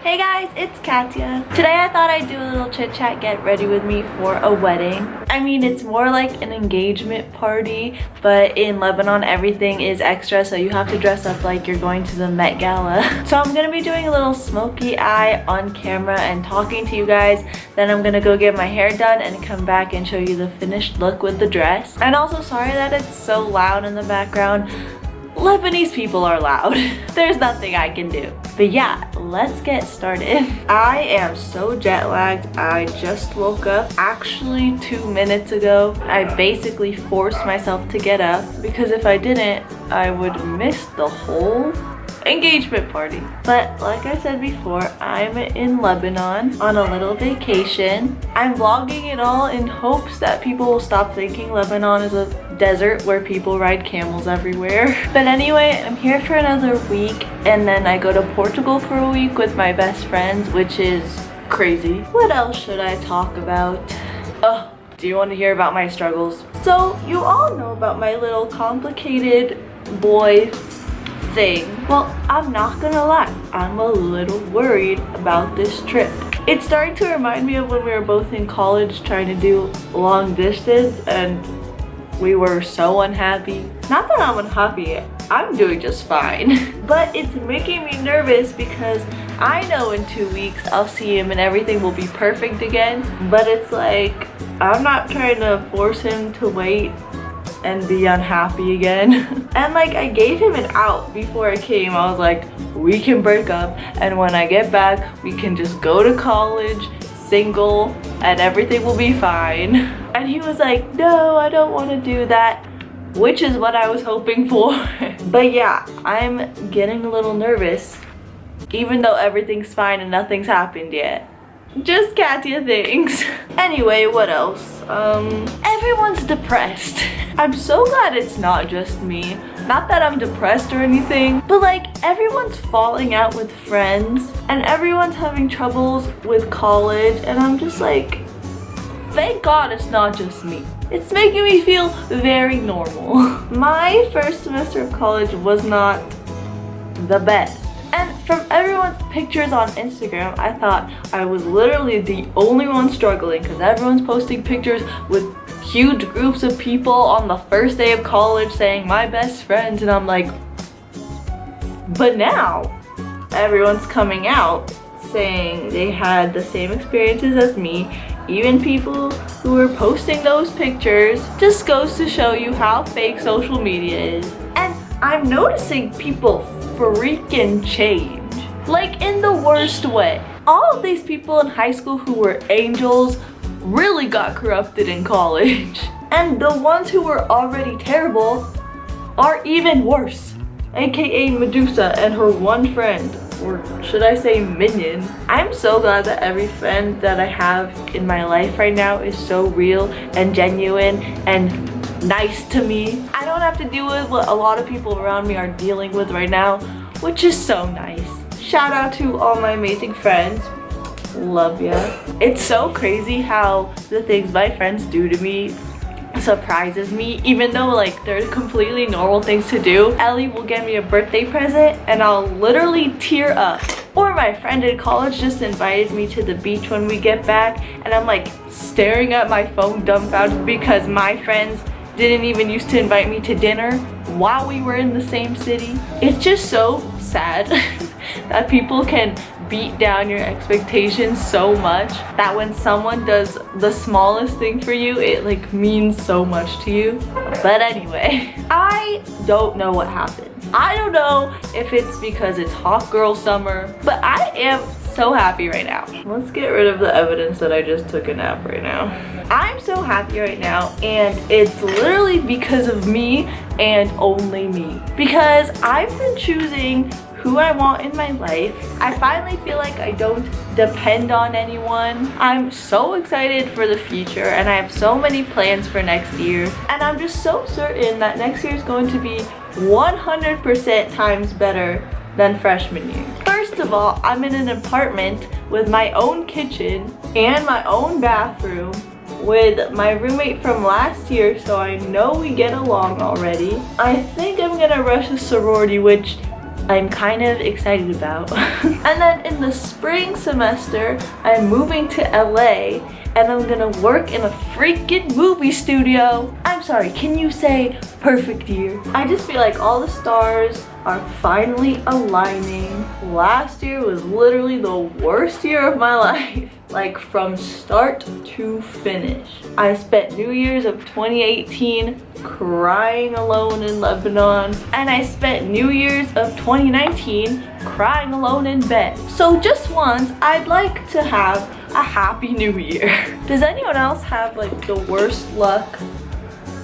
Hey guys, it's Katya. Today I thought I'd do a little chit chat, get ready with me for a wedding. I mean, it's more like an engagement party, but in Lebanon everything is extra, so you have to dress up like you're going to the Met Gala. So I'm gonna be doing a little smoky eye on camera and talking to you guys. Then I'm gonna go get my hair done and come back and show you the finished look with the dress. And also sorry that it's so loud in the background. Lebanese people are loud. There's nothing I can do. But yeah, let's get started. I am so jet lagged. I just woke up actually 2 minutes ago. I basically forced myself to get up because if I didn't, I would miss the whole engagement party. But like I said before, I'm in Lebanon on a little vacation. I'm vlogging it all in hopes that people will stop thinking Lebanon is a desert where people ride camels everywhere. But anyway, I'm here for another week and then I go to Portugal for a week with my best friends, which is crazy. What else should I talk about? Oh, do you want to hear about my struggles? So you all know about my little complicated boy thing. Well, I'm not gonna lie, I'm a little worried about this trip. It's starting to remind me of when we were both in college trying to do long distance and we were so unhappy. Not that I'm unhappy, I'm doing just fine. But it's making me nervous because I know in 2 weeks I'll see him and everything will be perfect again. But it's like, I'm not trying to force him to wait and be unhappy again. And like, I gave him an out before I came. I was like, we can break up and when I get back we can just go to college single and everything will be fine. And he was like, no, I don't want to do that, which is what I was hoping for. But yeah, I'm getting a little nervous even though everything's fine and nothing's happened yet. Just Katya things. Anyway, what else? Everyone's depressed. I'm so glad it's not just me. Not that I'm depressed or anything, but like everyone's falling out with friends and everyone's having troubles with college and I'm just like, thank God it's not just me. It's making me feel very normal. My first semester of college was not the best. And from everyone's pictures on Instagram, I thought I was literally the only one struggling because everyone's posting pictures with huge groups of people on the first day of college saying my best friends, and I'm like, but now everyone's coming out saying they had the same experiences as me. Even people who were posting those pictures. Just goes to show you how fake social media is. And I'm noticing people freaking change, like in the worst way. All of these people in high school who were angels really got corrupted in college. And the ones who were already terrible are even worse, aka Medusa and her one friend, or should I say minion. I'm so glad that every friend that I have in my life right now is so real and genuine and nice to me. I don't have to deal with what a lot of people around me are dealing with right now, which is so nice. Shout out to all my amazing friends. Love ya. It's so crazy how the things my friends do to me surprises me, even though like they're completely normal things to do. Ellie will get me a birthday present and I'll literally tear up. Or my friend in college just invited me to the beach when we get back and I'm like staring at my phone dumbfounded because my friends didn't even used to invite me to dinner while we were in the same city. It's just so sad that people can beat down your expectations so much that when someone does the smallest thing for you, it like means so much to you. But anyway, I don't know what happened. I don't know if it's because it's hot girl summer, but I am so happy right now. Let's get rid of the evidence that I just took a nap right now. I'm so happy right now and it's literally because of me and only me. Because I've been choosing who I want in my life. I finally feel like I don't depend on anyone. I'm so excited for the future and I have so many plans for next year. And I'm just so certain that next year is going to be 100% times better than freshman year. First of all, I'm in an apartment with my own kitchen and my own bathroom with my roommate from last year, so I know we get along already. I think I'm gonna rush a sorority, which I'm kind of excited about. And then in in the spring semester, I'm moving to LA and I'm gonna work in a freaking movie studio. I'm sorry, can you say perfect year? I just feel like all the stars are finally aligning. Last year was literally the worst year of my life. Like from start to finish. I spent New Year's of 2018 crying alone in Lebanon, and I spent New Year's of 2019 crying alone in bed. So just once, I'd like to have a happy new year. Does anyone else have like the worst luck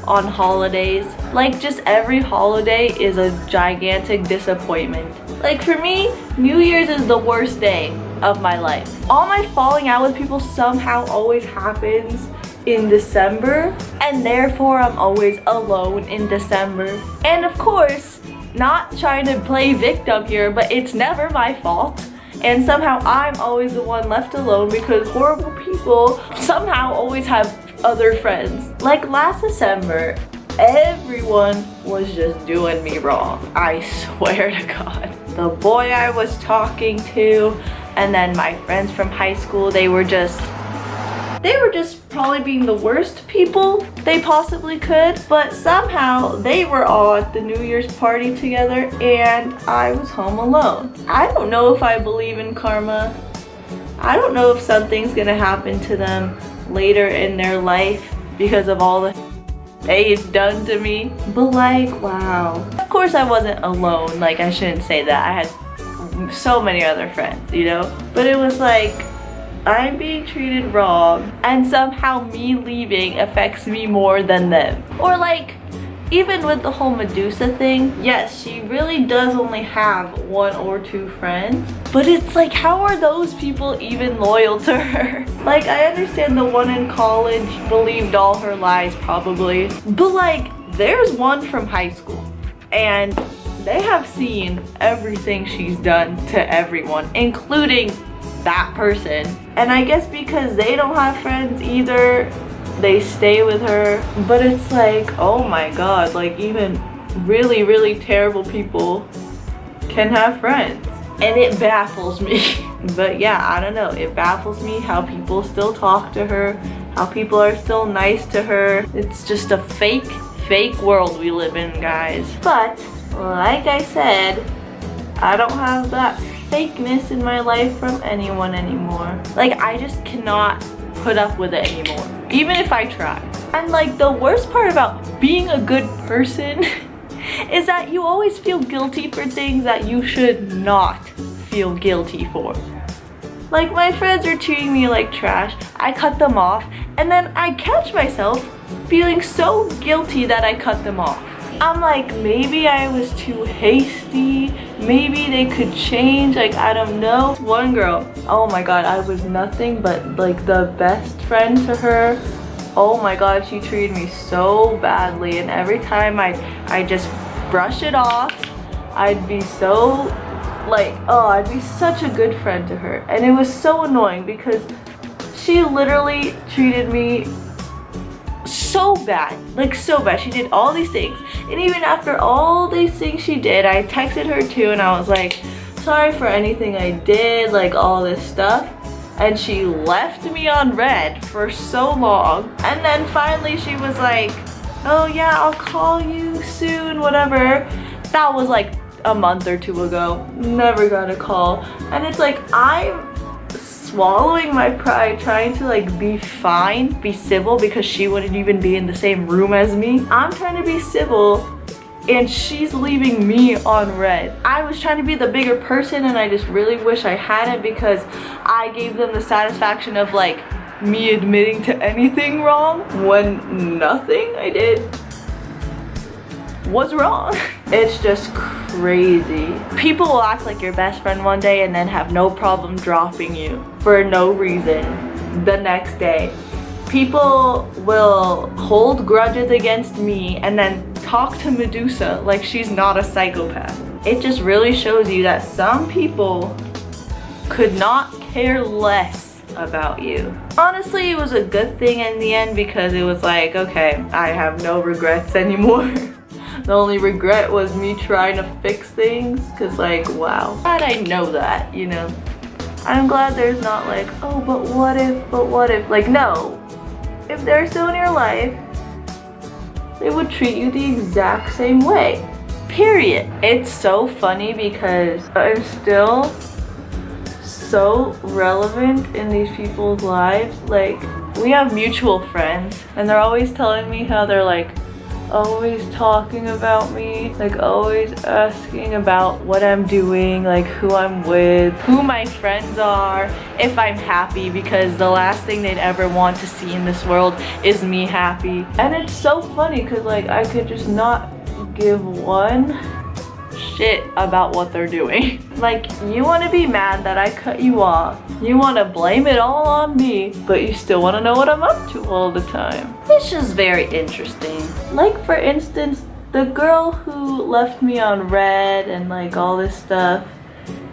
on holidays? Like just every holiday is a gigantic disappointment. Like for me, New Year's is the worst day of my life. All my falling out with people somehow always happens in December, and therefore I'm always alone in December. And of course, not trying to play victim here, but it's never my fault. And somehow I'm always the one left alone because horrible people somehow always have other friends. Like last December, everyone was just doing me wrong. I swear to God. The boy I was talking to, and then my friends from high school, they were just probably being the worst people they possibly could, but somehow they were all at the New Year's party together and I was home alone. I don't know if I believe in karma. I don't know if something's gonna happen to them later in their life because of all the they've done to me. But like, wow. Of course I wasn't alone, like I shouldn't say that. I had so many other friends, you know? But it was like, I'm being treated wrong and somehow me leaving affects me more than them. Or like, even with the whole Medusa thing, yes, she really does only have 1 or 2 friends, but it's like, how are those people even loyal to her? Like, I understand the one in college believed all her lies probably, but like, there's one from high school and they have seen everything she's done to everyone, including that person. And I guess because they don't have friends either, they stay with her. But it's like, oh my God, like even really, really terrible people can have friends. And it baffles me. But yeah, I don't know, it baffles me how people still talk to her, how people are still nice to her. It's just a fake world we live in, guys. But like I said, I don't have that fakeness in my life from anyone anymore. Like, I just cannot put up with it anymore, even if I try. And like, the worst part about being a good person is that you always feel guilty for things that you should not feel guilty for. Like, my friends are treating me like trash, I cut them off, and then I catch myself feeling so guilty that I cut them off. I'm like, maybe I was too hasty, maybe they could change, like I don't know. One girl, oh my God, I was nothing but like the best friend to her. Oh my God, she treated me so badly, and every time I just brush it off, I'd be so like, oh, I'd be such a good friend to her. And it was so annoying because she literally treated me so bad, like so bad. She did all these things, and even after all these things she did, I texted her too and I was like, sorry for anything I did, like all this stuff. And she left me on red for so long, and then finally she was like, oh yeah, I'll call you soon, whatever. That was like a month or 2 ago, never got a call. And it's like, I'm swallowing my pride, trying to like be fine, be civil, because she wouldn't even be in the same room as me. I'm trying to be civil and she's leaving me on red. I was trying to be the bigger person, and I just really wish I hadn't, because I gave them the satisfaction of like me admitting to anything wrong when nothing I did was wrong. It's just crazy. People will act like your best friend one day and then have no problem dropping you for no reason the next day. People will hold grudges against me and then talk to Medusa like she's not a psychopath. It just really shows you that some people could not care less about you. Honestly, it was a good thing in the end, because it was like, okay, I have no regrets anymore. The only regret was me trying to fix things, because like, wow, how'd I know that, you know? I'm glad there's not like, oh, but what if, like, no. If they're still in your life, they would treat you the exact same way. Period. It's so funny because I'm still so relevant in these people's lives. Like, we have mutual friends and they're always telling me how they're like always talking about me, like always asking about what I'm doing, like who I'm with, who my friends are, if I'm happy, because the last thing they'd ever want to see in this world is me happy. And it's so funny because like I could just not give one shit about what they're doing. Like, you want to be mad that I cut you off, you want to blame it all on me, but you still want to know what I'm up to all the time. It's just very interesting. Like, for instance, the girl who left me on red and like all this stuff,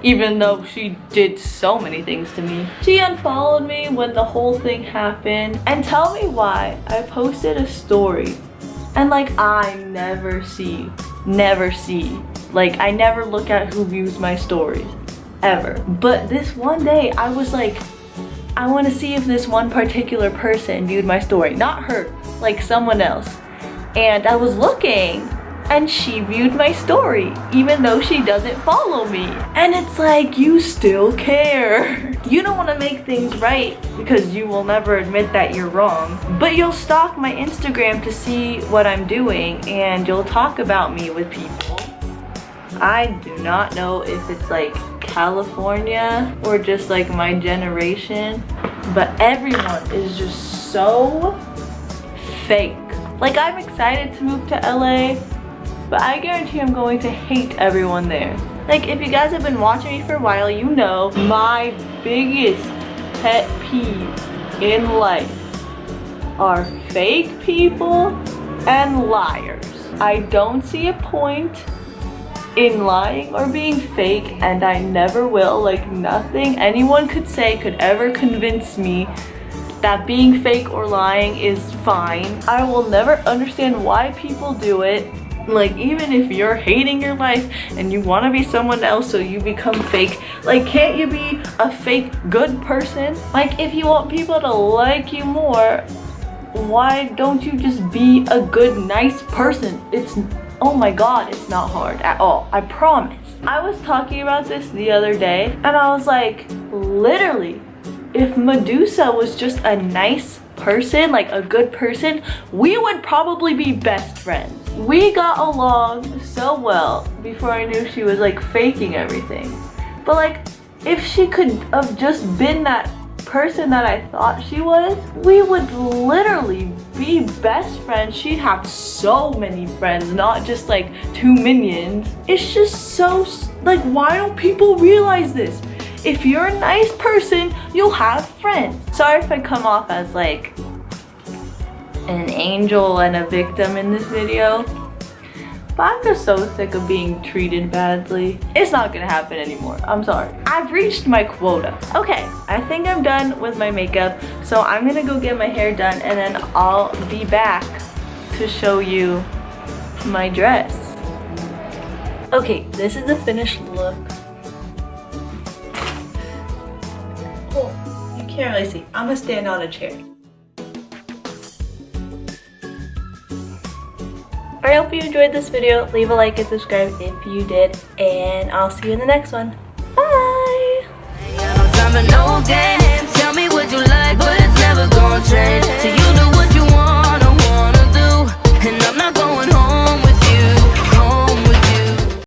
even though she did so many things to me, she unfollowed me when the whole thing happened. And tell me why. I posted a story and like I never see, like I never look at who views my stories, ever. But this one day I was like, I want to see if this one particular person viewed my story. Not her, like someone else. And I was looking and she viewed my story, even though she doesn't follow me. And it's like, you still care. You don't want to make things right because you will never admit that you're wrong. But you'll stalk my Instagram to see what I'm doing and you'll talk about me with people. I do not know if it's like California or just like my generation, but everyone is just so fake. Like, I'm excited to move to LA, but I guarantee I'm going to hate everyone there. Like, if you guys have been watching me for a while, you know my biggest pet peeve in life are fake people and liars. I don't see a point in lying or being fake, and I never will. Like, nothing anyone could say could ever convince me that being fake or lying is fine. I will never understand why people do it. Like, even if you're hating your life and you want to be someone else so you become fake, like, can't you be a fake good person? Like, if you want people to like you more, why don't you just be a good, nice person? It's, oh my god, it's not hard at all, I promise. I was talking about this the other day and I was like, literally, if Medusa was just a nice person, like a good person, we would probably be best friends. We got along so well before I knew she was like faking everything. But like, if she could have just been that person that I thought she was, we would literally be best friends. She'd have so many friends, not just like 2 minions. It's just so, like, why don't people realize this? If you're a nice person, you'll have friends. Sorry if I come off as like an angel and a victim in this video, but I'm just so sick of being treated badly. It's not gonna happen anymore. I'm sorry. I've reached my quota. Okay, I think I'm done with my makeup, so I'm gonna go get my hair done and then I'll be back to show you my dress. Okay, this is the finished look. Oh, you can't really see. I'm gonna stand on a chair. I hope you enjoyed this video. Leave a like and subscribe if you did, and I'll see you in the next one. Bye! Tell me what you like, but it's never gonna change.